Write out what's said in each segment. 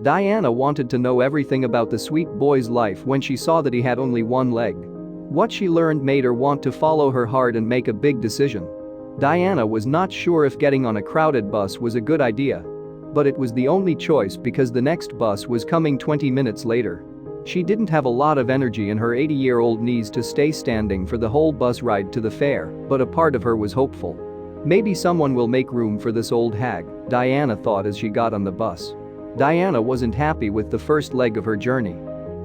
Diana wanted to know everything about the sweet boy's life when she saw that he had only one leg. What she learned made her want to follow her heart and make a big decision. Diana was not sure if getting on a crowded bus was a good idea. But it was the only choice because the next bus was coming 20 minutes later. She didn't have a lot of energy in her 80-year-old knees to stay standing for the whole bus ride to the fair, but a part of her was hopeful. Maybe someone will make room for this old hag, Diana thought as she got on the bus. Diana wasn't happy with the first leg of her journey.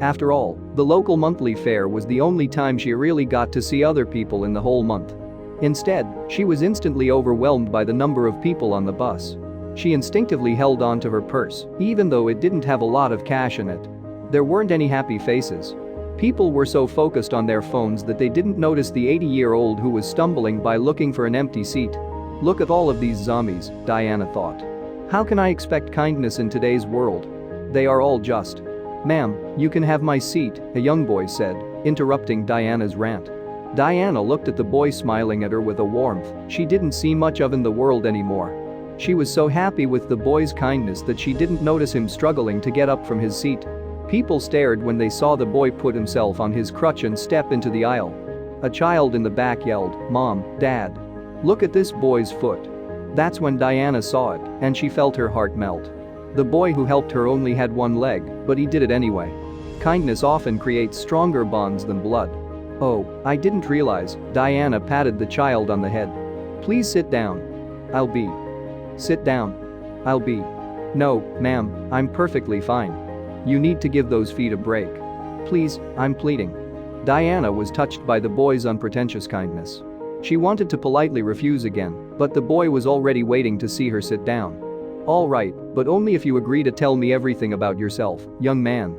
After all, the local monthly fair was the only time she really got to see other people in the whole month. Instead, she was instantly overwhelmed by the number of people on the bus. She instinctively held on to her purse, even though it didn't have a lot of cash in it. There weren't any happy faces. People were so focused on their phones that they didn't notice the 80-year-old who was stumbling by looking for an empty seat. Look at all of these zombies, Diana thought. How can I expect kindness in today's world? They are all just. Ma'am, you can have my seat, a young boy said, interrupting Diana's rant. Diana looked at the boy smiling at her with a warmth she didn't see much of in the world anymore. She was so happy with the boy's kindness that she didn't notice him struggling to get up from his seat. People stared when they saw the boy put himself on his crutch and step into the aisle. A child in the back yelled, "Mom, Dad. Look at this boy's foot." That's when Diana saw it, and she felt her heart melt. The boy who helped her only had one leg, but he did it anyway. Kindness often creates stronger bonds than blood. "Oh, I didn't realize," Diana patted the child on the head. "Please sit down." "I'll be." "Sit down." "I'll be." "No, ma'am, I'm perfectly fine. You need to give those feet a break. Please, I'm pleading." Diana was touched by the boy's unpretentious kindness. She wanted to politely refuse again, but the boy was already waiting to see her sit down. "All right, but only if you agree to tell me everything about yourself, young man."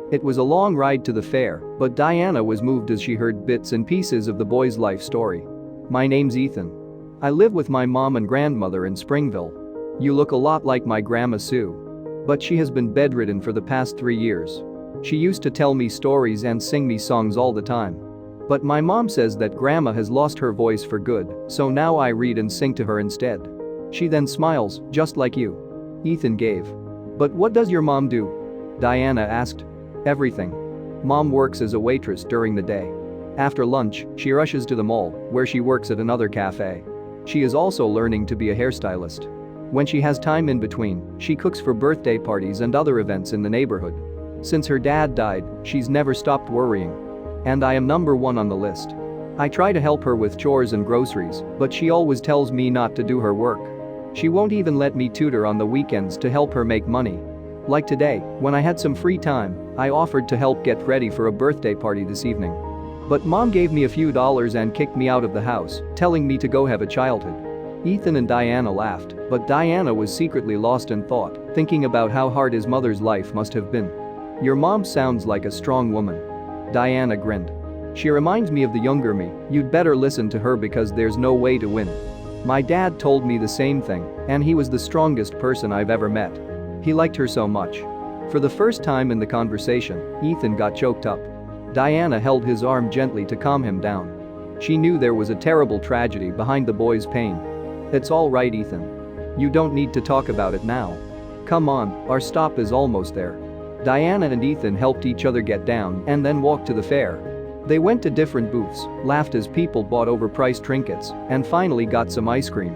It was a long ride to the fair, but Diana was moved as she heard bits and pieces of the boy's life story. "My name's Ethan. I live with my mom and grandmother in Springville. You look a lot like my grandma Sue. But she has been bedridden for the past 3 years. She used to tell me stories and sing me songs all the time. But my mom says that grandma has lost her voice for good, so now I read and sing to her instead. She then smiles, just like you." Ethan gave. "But what does your mom do?" Diana asked. "Everything. Mom works as a waitress during the day. After lunch, she rushes to the mall, where she works at another cafe. She is also learning to be a hairstylist. When she has time in between, she cooks for birthday parties and other events in the neighborhood. Since her dad died, she's never stopped worrying. And I am number 1 on the list. I try to help her with chores and groceries, but she always tells me not to do her work. She won't even let me tutor on the weekends to help her make money. Like today, when I had some free time, I offered to help get ready for a birthday party this evening. But mom gave me a few dollars and kicked me out of the house, telling me to go have a childhood." Ethan and Diana laughed, but Diana was secretly lost in thought, thinking about how hard his mother's life must have been. "Your mom sounds like a strong woman." Diana grinned. "She reminds me of the younger me. You'd better listen to her because there's no way to win. My dad told me the same thing, and he was the strongest person I've ever met. He liked her so much." For the first time in the conversation, Ethan got choked up. Diana held his arm gently to calm him down. She knew there was a terrible tragedy behind the boy's pain. "It's all right, Ethan. You don't need to talk about it now. Come on, our stop is almost there." Diana and Ethan helped each other get down and then walked to the fair. They went to different booths, laughed as people bought overpriced trinkets, and finally got some ice cream.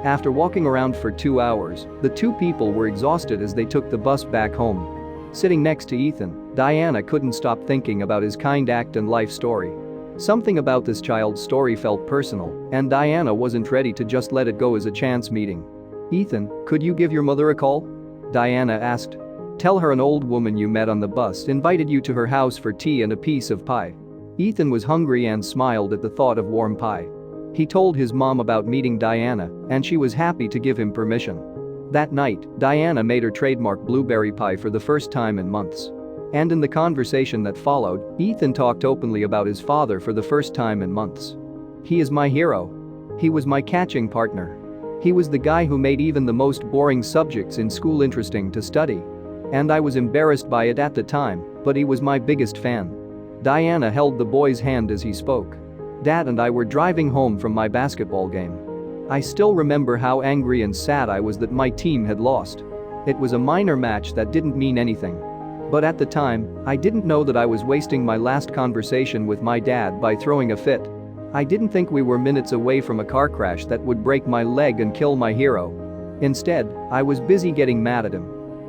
After walking around for 2 hours, the two people were exhausted as they took the bus back home. Sitting next to Ethan, Diana couldn't stop thinking about his kind act and life story. Something about this child's story felt personal, and Diana wasn't ready to just let it go as a chance meeting. "Ethan, could you give your mother a call?" Diana asked. "Tell her an old woman you met on the bus invited you to her house for tea and a piece of pie." Ethan was hungry and smiled at the thought of warm pie. He told his mom about meeting Diana, and she was happy to give him permission. That night, Diana made her trademark blueberry pie for the first time in months. And in the conversation that followed, Ethan talked openly about his father for the first time in months. "He is my hero. He was my catching partner. He was the guy who made even the most boring subjects in school interesting to study. And I was embarrassed by it at the time, but he was my biggest fan." Diana held the boy's hand as he spoke. "Dad and I were driving home from my basketball game. I still remember how angry and sad I was that my team had lost. It was a minor match that didn't mean anything. But at the time, I didn't know that I was wasting my last conversation with my dad by throwing a fit. I didn't think we were minutes away from a car crash that would break my leg and kill my hero. Instead, I was busy getting mad at him.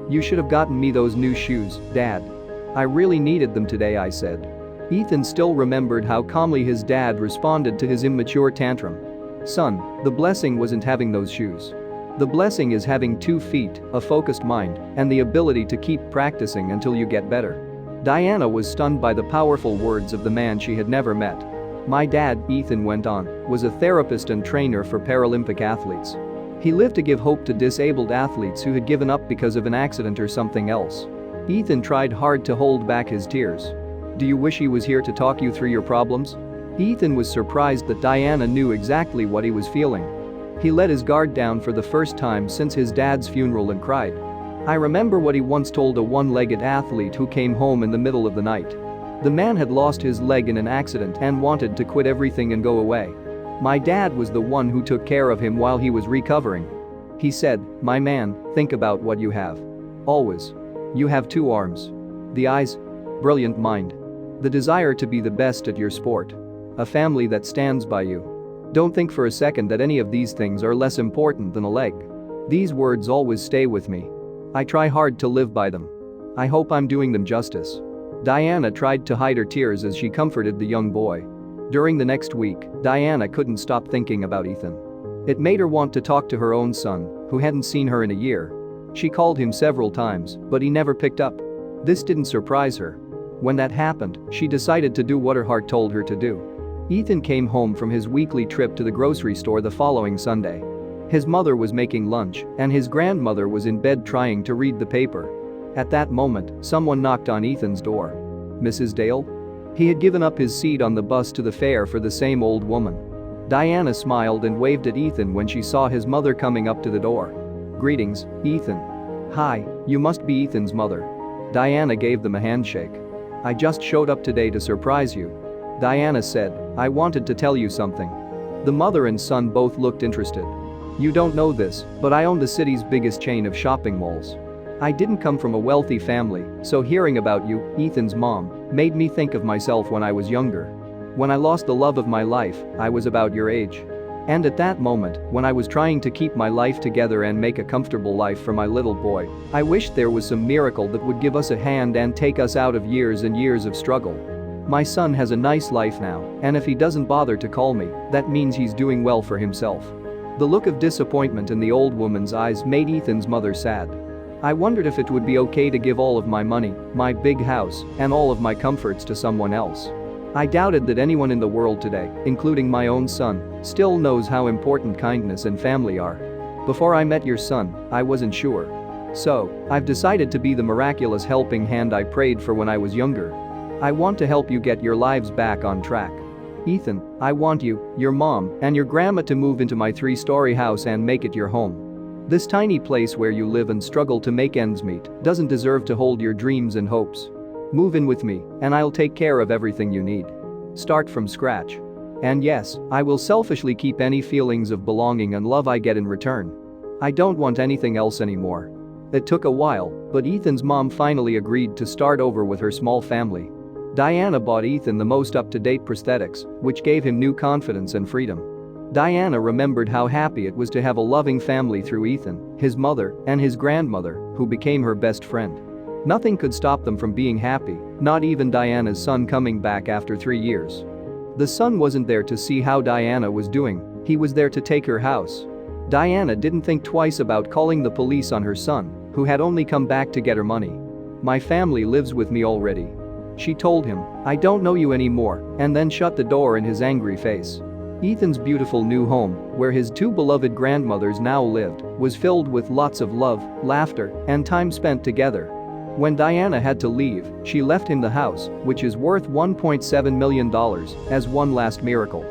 "You should have gotten me those new shoes, Dad. I really needed them today," I said. Ethan still remembered how calmly his dad responded to his immature tantrum. "Son, the blessing wasn't having those shoes. The blessing is having 2 feet, a focused mind, and the ability to keep practicing until you get better." Diana was stunned by the powerful words of the man she had never met. "My dad," Ethan went on, "was a therapist and trainer for Paralympic athletes. He lived to give hope to disabled athletes who had given up because of an accident or something else." Ethan tried hard to hold back his tears. "Do you wish he was here to talk you through your problems?" Ethan was surprised that Diana knew exactly what he was feeling. He let his guard down for the first time since his dad's funeral and cried. "I remember what he once told a one-legged athlete who came home in the middle of the night. The man had lost his leg in an accident and wanted to quit everything and go away. My dad was the one who took care of him while he was recovering. He said, 'My man, think about what you have. Always. You have 2 arms. The eyes. Brilliant mind. The desire to be the best at your sport. A family that stands by you. Don't think for a second that any of these things are less important than a leg.' These words always stay with me. I try hard to live by them. I hope I'm doing them justice." Diana tried to hide her tears as she comforted the young boy. During the next week, Diana couldn't stop thinking about Ethan. It made her want to talk to her own son, who hadn't seen her in a year. She called him several times, but he never picked up. This didn't surprise her. When that happened, she decided to do what her heart told her to do. Ethan came home from his weekly trip to the grocery store the following Sunday. His mother was making lunch, and his grandmother was in bed trying to read the paper. At that moment, someone knocked on Ethan's door. "Mrs. Dale?" He had given up his seat on the bus to the fair for the same old woman. Diana smiled and waved at Ethan when she saw his mother coming up to the door. "Greetings, Ethan." "Hi, you must be Ethan's mother." Diana gave them a handshake. "I just showed up today to surprise you." Diana said, "I wanted to tell you something." The mother and son both looked interested. "You don't know this, but I own the city's biggest chain of shopping malls. I didn't come from a wealthy family, so hearing about you, Ethan's mom, made me think of myself when I was younger. When I lost the love of my life, I was about your age. And at that moment, when I was trying to keep my life together and make a comfortable life for my little boy, I wished there was some miracle that would give us a hand and take us out of years and years of struggle. My son has a nice life now, and if he doesn't bother to call me, that means he's doing well for himself." The look of disappointment in the old woman's eyes made Ethan's mother sad. "I wondered if it would be okay to give all of my money, my big house, and all of my comforts to someone else. I doubted that anyone in the world today, including my own son, still knows how important kindness and family are. Before I met your son, I wasn't sure. So, I've decided to be the miraculous helping hand I prayed for when I was younger. I want to help you get your lives back on track. Ethan, I want you, your mom, and your grandma to move into my 3-story house and make it your home. This tiny place where you live and struggle to make ends meet doesn't deserve to hold your dreams and hopes. Move in with me, and I'll take care of everything you need. Start from scratch. And yes, I will selfishly keep any feelings of belonging and love I get in return. I don't want anything else anymore." It took a while, but Ethan's mom finally agreed to start over with her small family. Diana bought Ethan the most up-to-date prosthetics, which gave him new confidence and freedom. Diana remembered how happy it was to have a loving family through Ethan, his mother, and his grandmother, who became her best friend. Nothing could stop them from being happy, not even Diana's son coming back after 3 years. The son wasn't there to see how Diana was doing, he was there to take her house. Diana didn't think twice about calling the police on her son, who had only come back to get her money. "My family lives with me already," she told him. "I don't know you anymore," and then shut the door in his angry face. Ethan's beautiful new home, where his 2 beloved grandmothers now lived, was filled with lots of love, laughter, and time spent together. When Diana had to leave, she left him the house, which is worth $1.7 million, as one last miracle.